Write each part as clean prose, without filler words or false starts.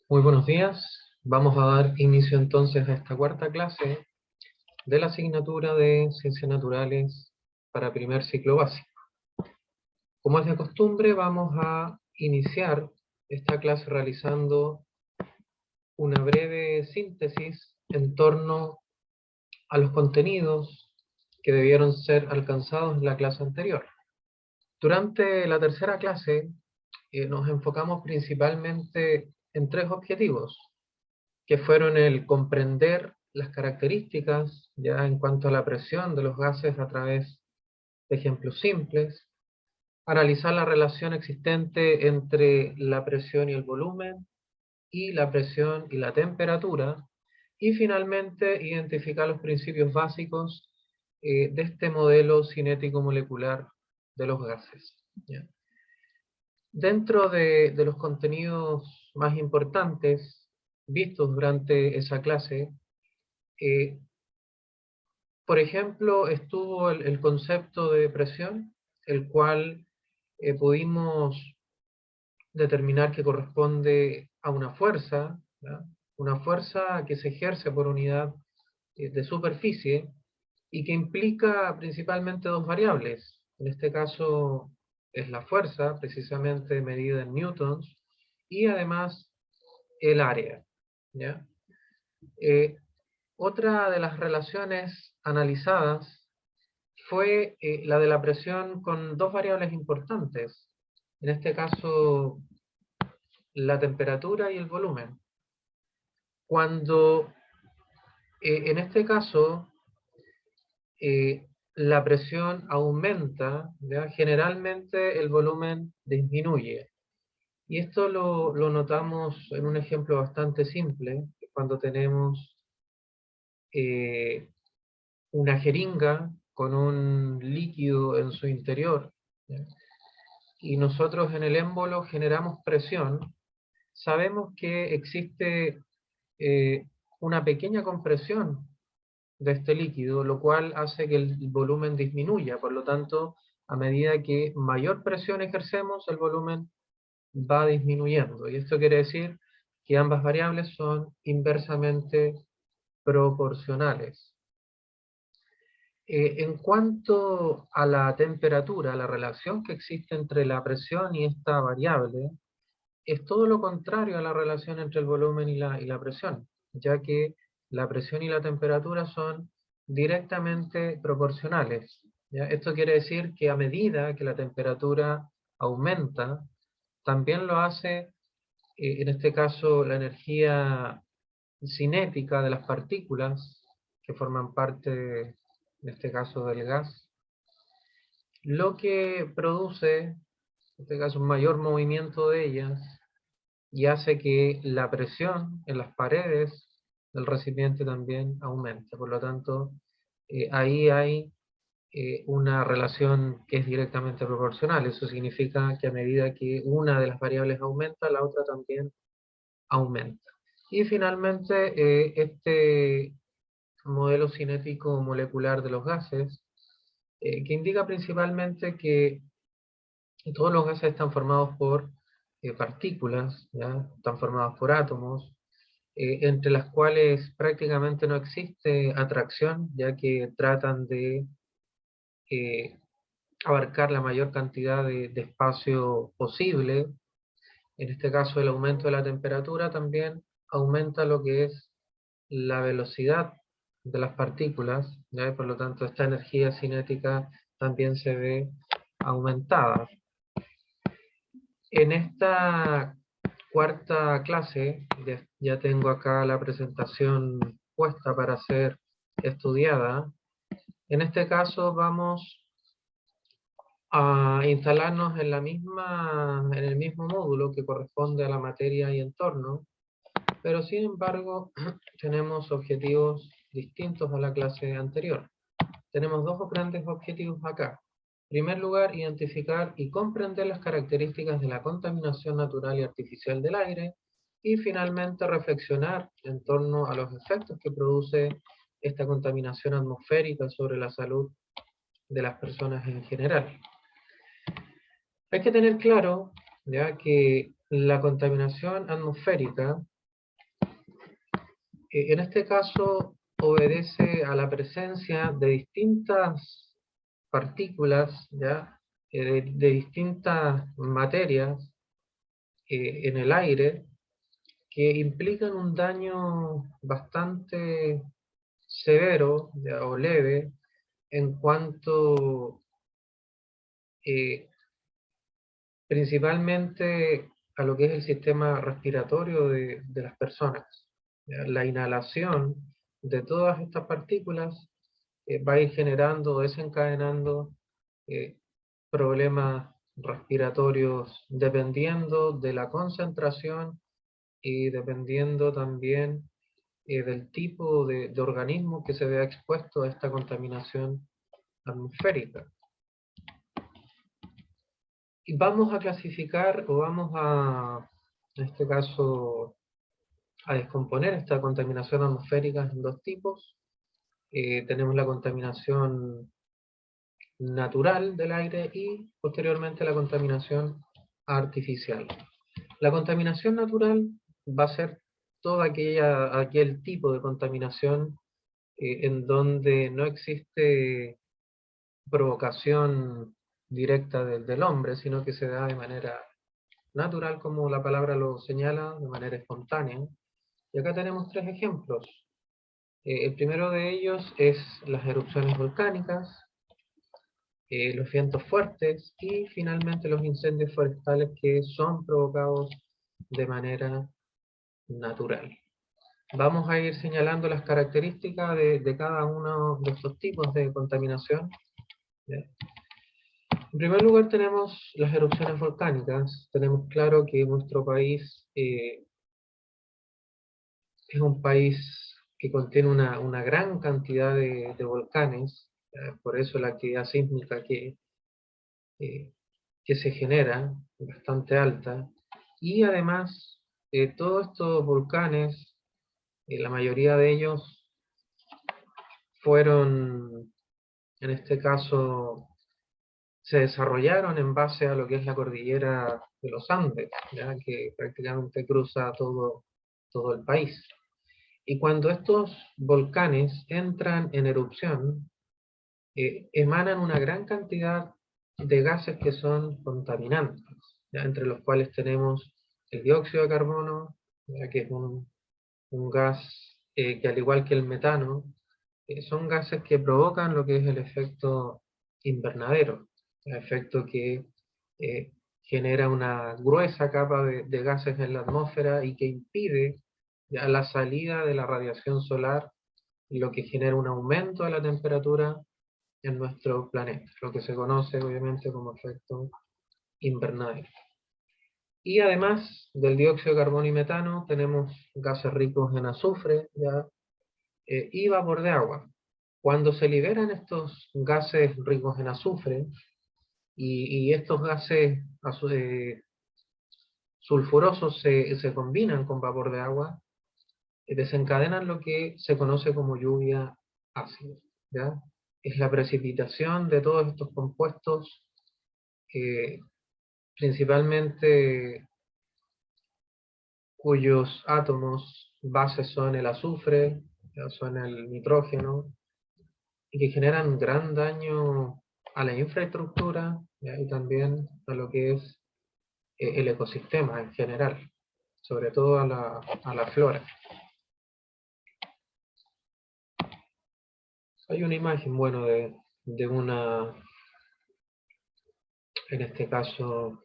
Muy buenos días. Vamos a dar inicio entonces a esta cuarta clase de la asignatura de Ciencias Naturales para primer ciclo básico. Como es de costumbre, vamos a iniciar esta clase realizando una breve síntesis en torno a los contenidos que debieron ser alcanzados en la clase anterior. Durante la tercera clase nos enfocamos principalmente en tres objetivos, que fueron el comprender las características ya en cuanto a la presión de los gases a través de ejemplos simples, analizar la relación existente entre la presión y el volumen, y la presión y la temperatura, y finalmente identificar los principios básicos de este modelo cinético molecular de los gases. ¿Ya? Dentro de los contenidos más importantes vistos durante esa clase, eh, por ejemplo, estuvo el concepto de presión, el cual pudimos determinar que corresponde a una fuerza, ¿ya? Una fuerza que se ejerce por unidad de superficie y que implica principalmente dos variables. En este caso es la fuerza, precisamente medida en newtons, y además el área, ¿ya? Eh, Otra de las relaciones analizadas fue la de la presión con dos variables importantes, en este caso la temperatura y el volumen. Cuando en este caso la presión aumenta, ¿ya? Generalmente el volumen disminuye. Y esto lo notamos en un ejemplo bastante simple, cuando tenemos eh, una jeringa con un líquido en su interior, ¿ya? Y nosotros en el émbolo generamos presión, sabemos que existe eh, una pequeña compresión de este líquido, lo cual hace que el volumen disminuya. Por lo tanto, a medida que mayor presión ejercemos, el volumen va disminuyendo. Y esto quiere decir que ambas variables son inversamente proporcionales. En cuanto a la temperatura, la relación que existe entre la presión y esta variable es todo lo contrario a la relación entre el volumen y la presión, ya que la presión y la temperatura son directamente proporcionales, ¿ya? Esto quiere decir que a medida que la temperatura aumenta, también lo hace, en este caso, la energía cinética de las partículas que forman parte, en este caso, del gas, lo que produce, en este caso, un mayor movimiento de ellas y hace que la presión en las paredes del recipiente también aumente. Por lo tanto, ahí hay una relación que es directamente proporcional. Eso significa que a medida que una de las variables aumenta, la otra también aumenta. Y finalmente, este modelo cinético molecular de los gases, que indica principalmente que todos los gases están formados por partículas, ¿ya? Están formados por átomos, entre las cuales prácticamente no existe atracción, ya que tratan de eh, abarcar la mayor cantidad de espacio posible. En este caso, el aumento de la temperatura también aumenta lo que es la velocidad de las partículas, ¿ya? Y por lo tanto esta energía cinética también se ve aumentada. En esta cuarta clase, ya tengo acá la presentación puesta para ser estudiada. En este caso vamos a instalarnos en en el mismo módulo que corresponde a la materia y entorno, pero sin embargo tenemos objetivos distintos a la clase anterior. Tenemos dos grandes objetivos acá. En primer lugar, identificar y comprender las características de la contaminación natural y artificial del aire, y finalmente reflexionar en torno a los efectos que produce esta contaminación atmosférica sobre la salud de las personas en general. Hay que tener claro ya que la contaminación atmosférica En este caso obedece a la presencia de distintas partículas, ¿ya? De distintas materias en el aire que implican un daño bastante severo, ¿ya? O leve en cuanto principalmente a lo que es el sistema respiratorio de las personas. ¿Ya? La inhalación de todas estas partículas va a ir generando o desencadenando problemas respiratorios dependiendo de la concentración y dependiendo también del tipo de organismo que se vea expuesto a esta contaminación atmosférica. Y vamos a clasificar o vamos a, en este caso, a descomponer esta contaminación atmosférica en dos tipos. Tenemos la contaminación natural del aire y posteriormente la contaminación artificial. La contaminación natural va a ser todo aquel tipo de contaminación en donde no existe provocación directa del hombre, sino que se da de manera natural, como la palabra lo señala, de manera espontánea. Y acá tenemos tres ejemplos. El primero de ellos es las erupciones volcánicas, los vientos fuertes y finalmente los incendios forestales que son provocados de manera natural. Vamos a ir señalando las características de cada uno de estos tipos de contaminación. ¿Ya? En primer lugar tenemos las erupciones volcánicas. Tenemos claro que nuestro país es un país que contiene una gran cantidad de volcanes, por eso la actividad sísmica eh, que se genera es bastante alta, y además todos estos volcanes, la mayoría de ellos fueron, en este caso, se desarrollaron en base a lo que es la cordillera de los Andes, ¿ya? Que prácticamente cruza todo el país. Y cuando estos volcanes entran en erupción, emanan una gran cantidad de gases que son contaminantes, ¿ya? Entre los cuales tenemos el dióxido de carbono, ¿ya? Que es un gas que al igual que el metano, son gases que provocan lo que es el efecto invernadero, el efecto que eh, genera una gruesa capa de gases en la atmósfera y que impide ya la salida de la radiación solar, lo que genera un aumento de la temperatura en nuestro planeta, lo que se conoce obviamente como efecto invernadero. Y además del dióxido de carbono y metano, tenemos gases ricos en azufre, ¿ya? Y vapor de agua. Cuando se liberan estos gases ricos en azufre, y estos gases sulfurosos se combinan con vapor de agua, desencadenan lo que se conoce como lluvia ácida, ¿ya? Es la precipitación de todos estos compuestos, principalmente cuyos átomos bases son el azufre, ¿ya? Son el nitrógeno, y que generan gran daño a la infraestructura, ¿ya? Y también a lo que es el ecosistema en general, sobre todo a la flora. Hay una imagen, bueno, de una, en este caso,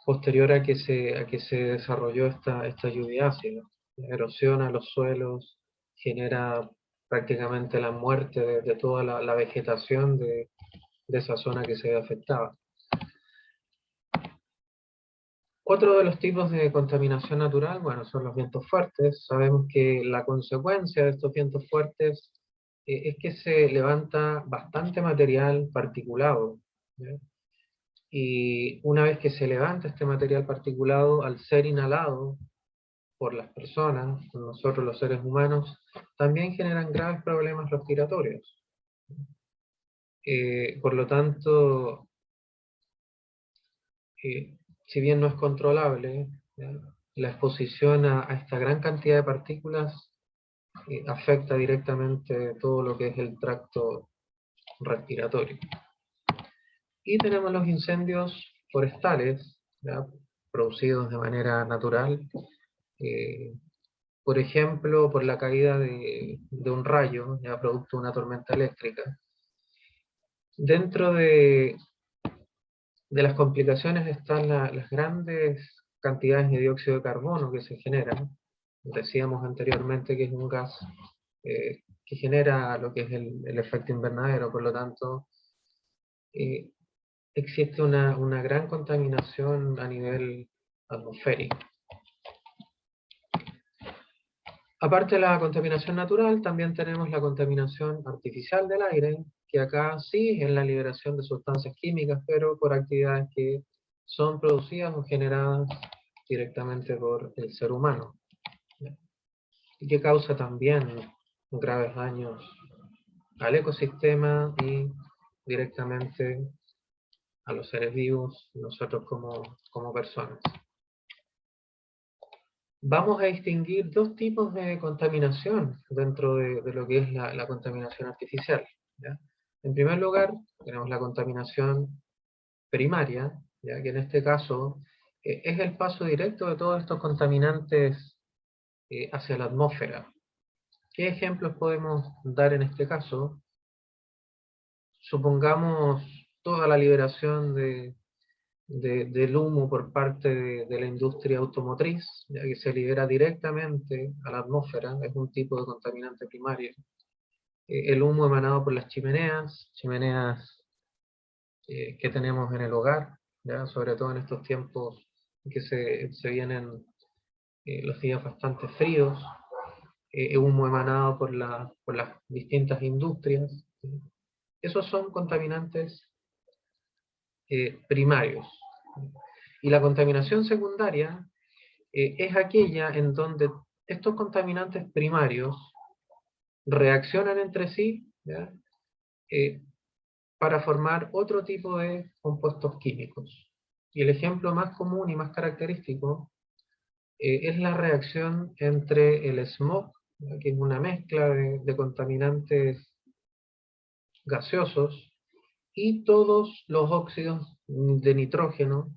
posterior a que se desarrolló esta lluvia ácida. Erosiona los suelos, genera prácticamente la muerte de toda la vegetación de esa zona que se ve afectada. Otro de los tipos de contaminación natural, bueno, son los vientos fuertes. Sabemos que la consecuencia de estos vientos fuertes es que se levanta bastante material particulado, ¿ya? Y una vez que se levanta este material particulado, al ser inhalado por las personas, por nosotros los seres humanos, también generan graves problemas respiratorios. Por lo tanto, si bien no es controlable, ¿ya? la exposición a esta gran cantidad de partículas afecta directamente todo lo que es el tracto respiratorio. Y tenemos los incendios forestales, ¿ya?, producidos de manera natural, por ejemplo, por la caída de un rayo, ya producto de una tormenta eléctrica. Dentro de las complicaciones están las grandes cantidades de dióxido de carbono que se generan. Decíamos anteriormente que es un gas que genera lo que es el efecto invernadero, por lo tanto, existe una gran contaminación a nivel atmosférico. Aparte de la contaminación natural, también tenemos la contaminación artificial del aire, que acá sí es la liberación de sustancias químicas, pero por actividades que son producidas o generadas directamente por el ser humano, y que causa también graves daños al ecosistema y directamente a los seres vivos, nosotros como personas. Vamos a distinguir dos tipos de contaminación dentro de lo que es la contaminación artificial, ¿ya? En primer lugar, tenemos la contaminación primaria, ¿ya?, que en este caso es el paso directo de todos estos contaminantes hacia la atmósfera. ¿Qué ejemplos podemos dar en este caso? Supongamos toda la liberación del humo por parte de la industria automotriz, ya que se libera directamente a la atmósfera, es un tipo de contaminante primario. El humo emanado por las chimeneas que tenemos en el hogar, ¿ya?, sobre todo en estos tiempos que se vienen los días bastante fríos, humo emanado por las distintas industrias. Esos son contaminantes primarios. Y la contaminación secundaria es aquella en donde estos contaminantes primarios reaccionan entre sí, ¿ya?, para formar otro tipo de compuestos químicos. Y el ejemplo más común y más característico es la reacción entre el smog, ¿ya?, que es una mezcla de contaminantes gaseosos, y todos los óxidos de nitrógeno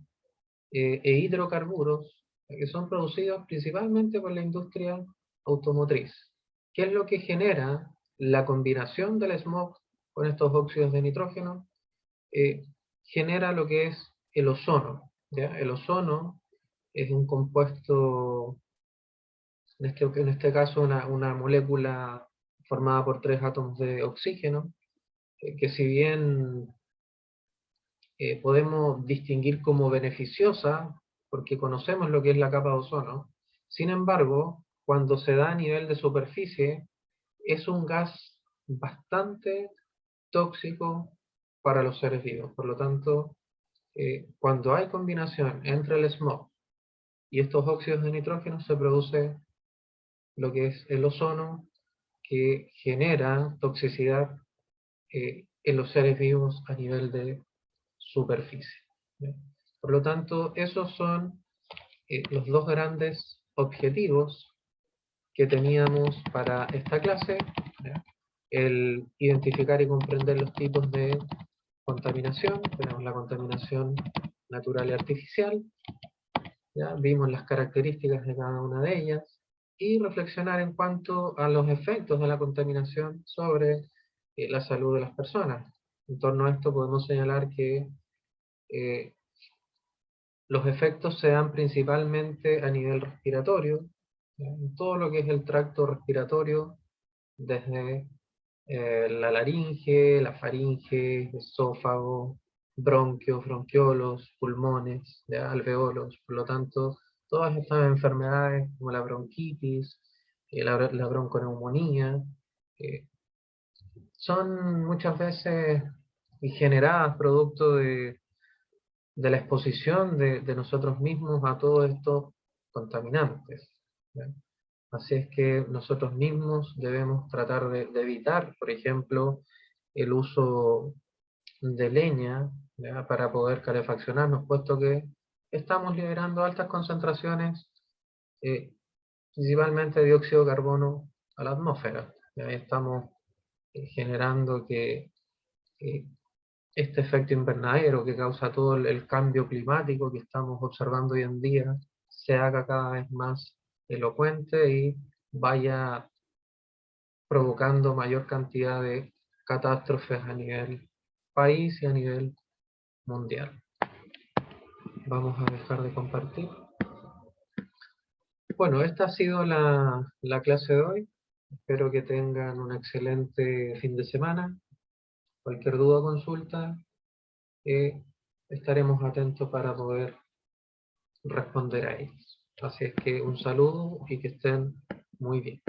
e hidrocarburos que son producidos principalmente por la industria automotriz. ¿Qué es lo que genera la combinación del smog con estos óxidos de nitrógeno? Genera lo que es el ozono, ¿ya? El ozono es un compuesto, en este caso una molécula formada por 3 átomos de oxígeno, que si bien podemos distinguir como beneficiosa, porque conocemos lo que es la capa de ozono. Sin embargo, cuando se da a nivel de superficie, es un gas bastante tóxico para los seres vivos. Por lo tanto, cuando hay combinación entre el smog y estos óxidos de nitrógeno, se produce lo que es el ozono, que genera toxicidad en los seres vivos a nivel de superficie. ¿Bien? Por lo tanto, esos son los dos grandes objetivos que teníamos para esta clase, ¿ya?, el identificar y comprender los tipos de contaminación. Tenemos la contaminación natural y artificial, ¿ya?, vimos las características de cada una de ellas, y reflexionar en cuanto a los efectos de la contaminación sobre la salud de las personas. En torno a esto podemos señalar que los efectos se dan principalmente a nivel respiratorio, en todo lo que es el tracto respiratorio, desde la laringe, la faringe, esófago, bronquios, bronquiolos, pulmones, ¿ya?, alveolos. Por lo tanto, todas estas enfermedades como la bronquitis, la bronconeumonía, son muchas veces generadas producto de la exposición de nosotros mismos a todos estos contaminantes, ¿ya? Así es que nosotros mismos debemos tratar de evitar, por ejemplo, el uso de leña, ¿ya?, para poder calefaccionarnos, puesto que estamos liberando altas concentraciones principalmente dióxido de carbono a la atmósfera. Ya estamos generando que este efecto invernadero que causa todo el cambio climático que estamos observando hoy en día se haga cada vez más elocuente y vaya provocando mayor cantidad de catástrofes a nivel país y a nivel mundial. Vamos a dejar de compartir. Bueno, esta ha sido la clase de hoy. Espero que tengan un excelente fin de semana. Cualquier duda o consulta, estaremos atentos para poder responder a ellos. Así es que un saludo y que estén muy bien.